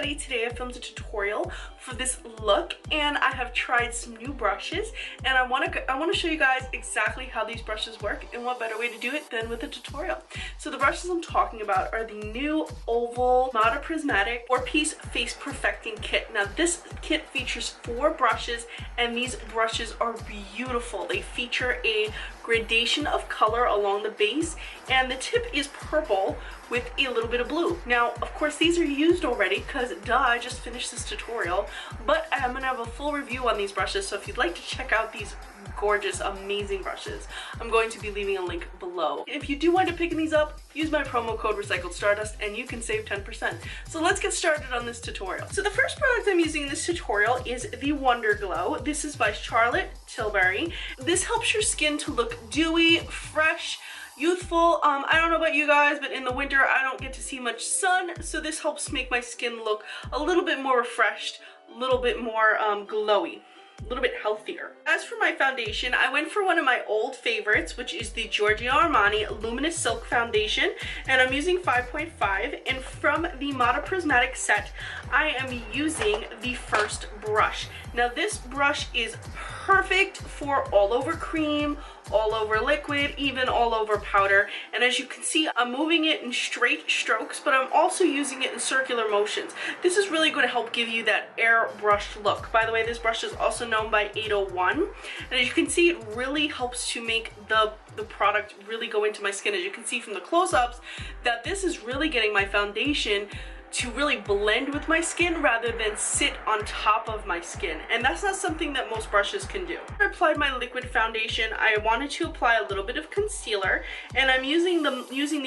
everybody, today I filmed a tutorial for this look and I have tried some new brushes and I want to show you guys exactly how these brushes work, and what better way to do it than with a tutorial. So the brushes I'm talking about are the new oval monoprismatic 4-piece face perfecting kit. Now this kit features 4 brushes and these brushes are beautiful. They feature a gradation of color along the base and the tip is purple with a little bit of blue. Now of course these are used already because duh, I just finished this tutorial, but I'm gonna have a full review on these brushes, so if you'd like to check out these gorgeous amazing brushes, I'm going to be leaving a link below. If you do wind up picking these up, use my promo code Recycled Stardust and you can save 10%. So let's get started on this tutorial. So the first product I'm using in this tutorial is the Wonder Glow. This is by Charlotte Tilbury. This helps your skin to look dewy, fresh, youthful. I don't know about you guys, but in the winter I don't get to see much sun, so this helps make my skin look a little bit more refreshed, a little bit more glowy, a little bit healthier. As for my foundation, I went for one of my old favorites, which is the Georgio Armani Luminous Silk Foundation, and I'm using 5.5, and from the monoprismatic set I am using the first brush. Now this brush is perfect for all over cream, all over liquid, even all over powder, and as you can see I'm moving it in straight strokes, but I'm also using it in circular motions. This is really going to help give you that airbrushed look. By the way, this brush is also known by 801, and as you can see it really helps to make the product really go into my skin. As you can see from the close-ups that this is really getting my foundation to really blend with my skin rather than sit on top of my skin, and that's not something that most brushes can do. I applied my liquid foundation. I wanted to apply a little bit of concealer, and I'm using the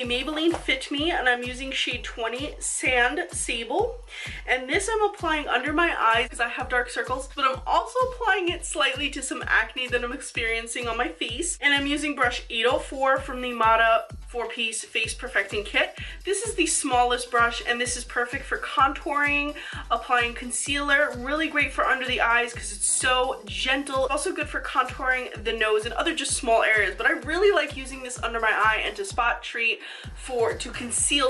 Maybelline Fit Me, and I'm using shade 20 Sand Sable, and this I'm applying under my eyes because I have dark circles, but I'm also applying it slightly to some acne that I'm experiencing on my face, and I'm using brush 804 from the Mata 4-piece face perfecting kit. This is the smallest brush and this is perfect for contouring, applying concealer, really great for under the eyes because it's so gentle. Also good for contouring the nose and other just small areas, but I really like using this under my eye and to spot treat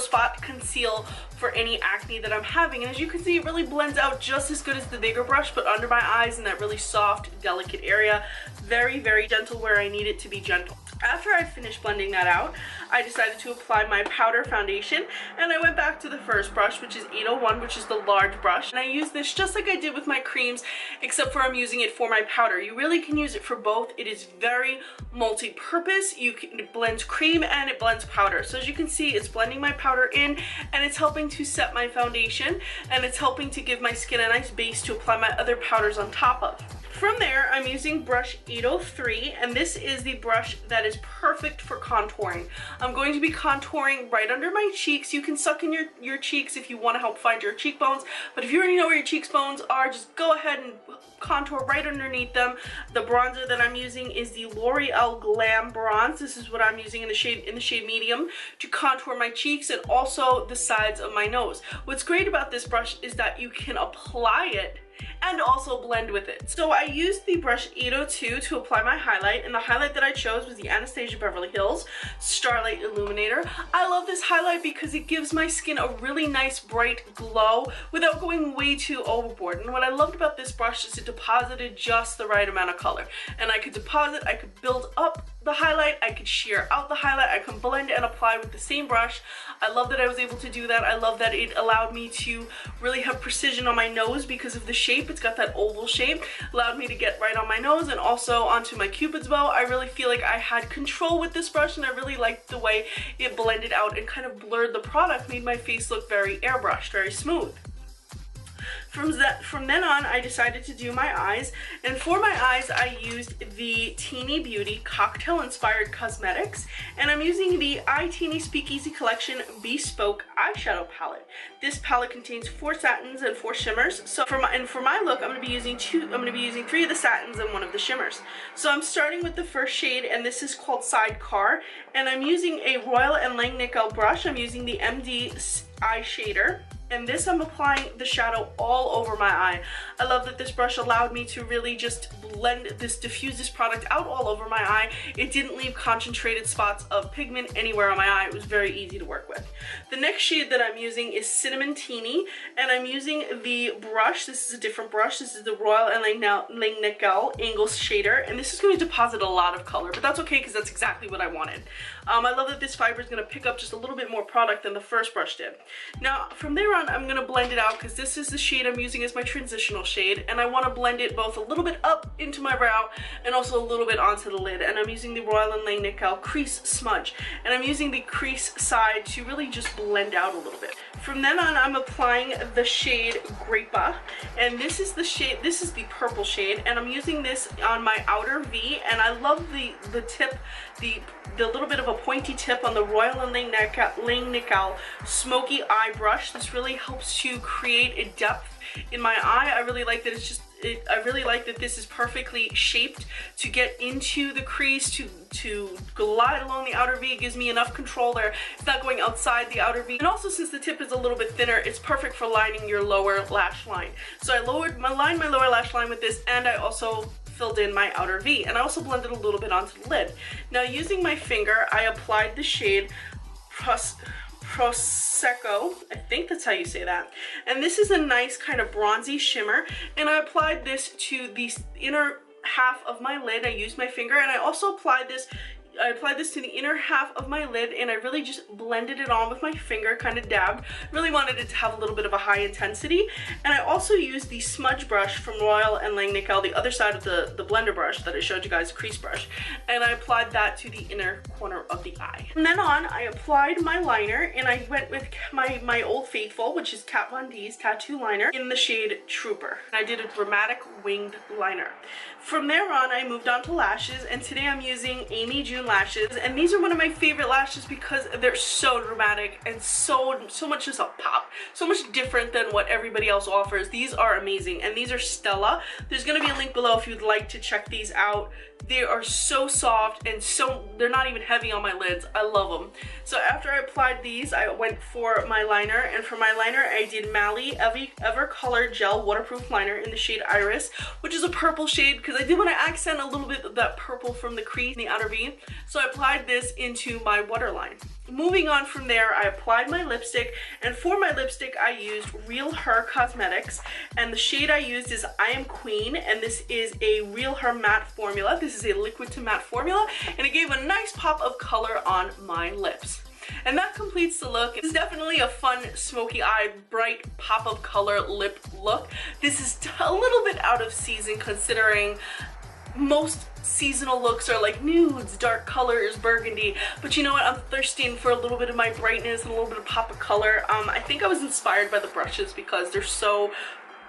spot conceal for any acne that I'm having. And as you can see, it really blends out just as good as the bigger brush, but under my eyes in that really soft, delicate area. Very, very gentle where I need it to be gentle. After I finished blending that out, I decided to apply my powder foundation, and I went back to the first brush, which is 801, which is the large brush, and I use this just like I did with my creams, except for I'm using it for my powder. You really can use it for both. It is very multi-purpose. It blends cream and it blends powder. So as you can see, it's blending my powder in and it's helping to set my foundation, and it's helping to give my skin a nice base to apply my other powders on top of. From there, I'm using brush 803, and this is the brush that is perfect for contouring. I'm going to be contouring right under my cheeks. You can suck in your cheeks if you want to help find your cheekbones, but if you already know where your cheekbones are, just go ahead and contour right underneath them. The bronzer that I'm using is the L'Oreal Glam Bronze. This is what I'm using in the shade medium to contour my cheeks and also the sides of my nose. What's great about this brush is that you can apply it and also blend with it. So I used the brush 802 to apply my highlight, and the highlight that I chose was the Anastasia Beverly Hills Starlight Illuminator. I love this highlight because it gives my skin a really nice bright glow without going way too overboard. And what I loved about this brush is it deposited just the right amount of color, and I could deposit, I could build up the highlight, I could sheer out the highlight, I can blend and apply with the same brush. I love that I was able to do that. I love that it allowed me to really have precision on my nose because of the shape. It's got that oval shape, allowed me to get right on my nose and also onto my cupid's bow. I really feel like I had control with this brush, and I really liked the way it blended out and kind of blurred the product, made my face look very airbrushed, very smooth. From then on, I decided to do my eyes, and for my eyes I used the Tini Beauty Cocktail Inspired Cosmetics, and I'm using the Tini Speakeasy Collection Bespoke Eyeshadow Palette. This palette contains 4 satins and 4 shimmers. So for my look, I'm going to be using 3 of the satins and 1 of the shimmers. So I'm starting with the first shade, and this is called Sidecar, and I'm using a Royal & Langnickel brush. I'm using the MD eye shader. And this I'm applying the shadow all over my eye. I love that this brush allowed me to really just diffuse this product out all over my eye. It didn't leave concentrated spots of pigment anywhere on my eye. It was very easy to work with. The next shade that I'm using is Cinnamon Tini, and I'm using the brush. This is a different brush. This is the Royal and Langnickel Angle Shader, and this is going to deposit a lot of color, but that's okay because that's exactly what I wanted. I love that this fiber is going to pick up just a little bit more product than the first brush did. Now, from there on, I'm going to blend it out because this is the shade I'm using as my transitional shade, and I want to blend it both a little bit up into my brow and also a little bit onto the lid. And I'm using the Royal and Langnickel Crease Smudge, and I'm using the crease side to really just blend out a little bit. From then on, I'm applying the shade Grape, and this is the shade, this is the purple shade, and I'm using this on my outer V, and I love the tip, the little bit of a pointy tip on the Royal and Langnickel Smoky Eye Brush. This really helps to create a depth in my eye. I really like that it's just, I really like that this is perfectly shaped to get into the crease, to glide along the outer V. It gives me enough control there. It's not going outside the outer V. And also, since the tip is a little bit thinner, it's perfect for lining your lower lash line. So I lined my lower lash line with this, and I also filled in my outer V, and I also blended a little bit onto the lid. Now, using my finger, I applied the shade Prosecco, I think that's how you say that, and this is a nice kind of bronzy shimmer, and I applied this to the inner half of my lid. I used my finger, and I also applied this to the inner half of my lid, and I really just blended it on with my finger, kind of dabbed. Really wanted it to have a little bit of a high intensity. And I also used the smudge brush from Royal and Langnickel, the other side of the blender brush that I showed you guys, crease brush, and I applied that to the inner corner of the eye. From then on, I applied my liner, and I went with my Old Faithful, which is Kat Von D's tattoo liner, in the shade Trooper. And I did a dramatic winged liner. From there on, I moved on to lashes, and today I'm using Amy June lashes, and these are one of my favorite lashes because they're so dramatic and so much just a pop, so much different than what everybody else offers. These are amazing, and these are Stella. There's going to be a link below if you'd like to check these out. They are so soft, and they're not even heavy on my lids. I love them. So after I applied these, I went for my liner, and for my liner I did Mally Evercolor Gel Waterproof Liner in the shade Iris, which is a purple shade because I did want to accent a little bit of that purple from the crease in the outer V. So I applied this into my waterline. Moving on from there, I applied my lipstick, and for my lipstick I used Real Her Cosmetics, and the shade I used is I Am Queen, and this is a Real Her matte formula. This is a liquid to matte formula, and it gave a nice pop of color on my lips. And that completes the look. It's definitely a fun, smoky eye, bright pop of color lip look. This is a little bit out of season considering most seasonal looks are like nudes, dark colors, burgundy, but you know what, I'm thirsting for a little bit of my brightness and a little bit of pop of color. I think I was inspired by the brushes because there's so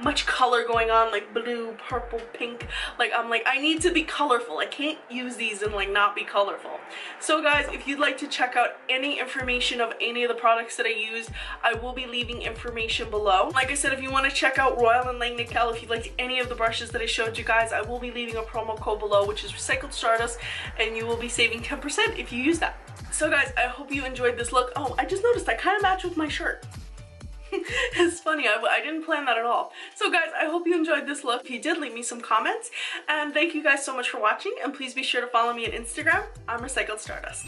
much color going on, like blue, purple, pink. Like, I'm like, I need to be colorful. I can't use these and like not be colorful. So guys, if you'd like to check out any information of any of the products that I used, I will be leaving information below. Like I said, if you want to check out Royal and Langnickel, if you'd like any of the brushes that I showed you guys, I will be leaving a promo code below, which is Recycled Stardust, and you will be saving 10% if you use that. So guys, I hope you enjoyed this look. Oh, I just noticed I kind of match with my shirt. It's funny, I didn't plan that at all. So guys, I hope you enjoyed this look. If you did, leave me some comments, and thank you guys so much for watching, and please be sure to follow me on Instagram. I'm Recycled Stardust.